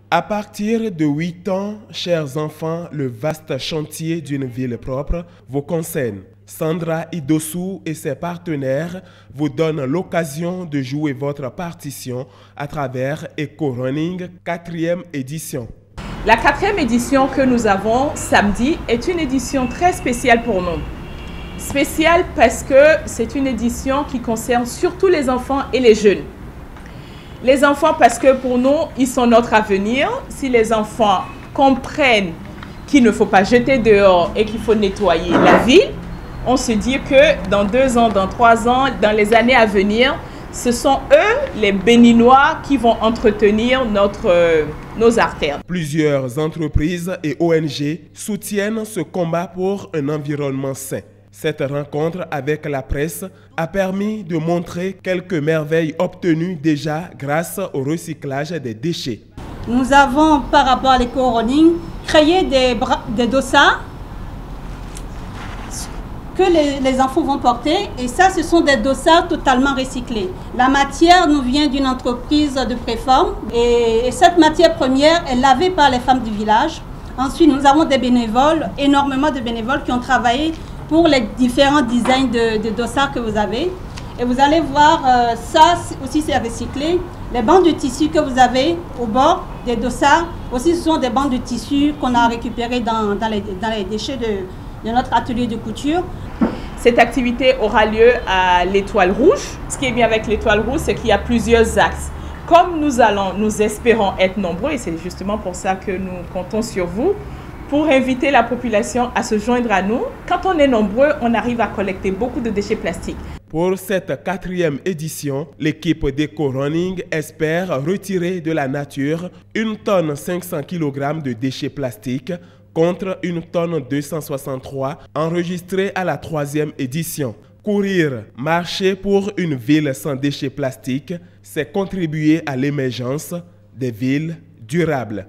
À partir de 8 ans, chers enfants, le vaste chantier d'une ville propre vous concerne. Sandra Idossou et ses partenaires vous donnent l'occasion de jouer votre partition à travers EcoRunning 4e édition. La 4e édition que nous avons samedi est une édition très spéciale pour nous. Spéciale parce que c'est une édition qui concerne surtout les enfants et les jeunes. Les enfants parce que pour nous, ils sont notre avenir. Si les enfants comprennent qu'il ne faut pas jeter dehors et qu'il faut nettoyer la ville, on se dit que dans 2 ans, dans 3 ans, dans les années à venir, ce sont eux, les Béninois, qui vont entretenir nos artères. Plusieurs entreprises et ONG soutiennent ce combat pour un environnement sain. Cette rencontre avec la presse a permis de montrer quelques merveilles obtenues déjà grâce au recyclage des déchets. Nous avons, par rapport à l'éco-running, créé des dossards que les enfants vont porter, et ça, ce sont des dossards totalement recyclés. La matière nous vient d'une entreprise de préforme, et cette matière première est lavée par les femmes du village. Ensuite, nous avons des bénévoles, énormément de bénévoles qui ont travaillé pour les différents designs de dossards que vous avez. Et vous allez voir, ça aussi c'est recyclé. Les bandes de tissu que vous avez au bord des dossards, aussi ce sont des bandes de tissu qu'on a récupérées dans les déchets de notre atelier de couture. Cette activité aura lieu à l'Étoile Rouge. Ce qui est bien avec l'Étoile Rouge, c'est qu'il y a plusieurs axes. Comme nous espérons être nombreux, et c'est justement pour ça que nous comptons sur vous, pour inviter la population à se joindre à nous. Quand on est nombreux, on arrive à collecter beaucoup de déchets plastiques. Pour cette 4e édition, l'équipe d'EcoRunning espère retirer de la nature 1 tonne 500 kg de déchets plastiques contre 1 tonne 263 enregistrée à la 3e édition. Courir, marcher pour une ville sans déchets plastiques, c'est contribuer à l'émergence des villes durables.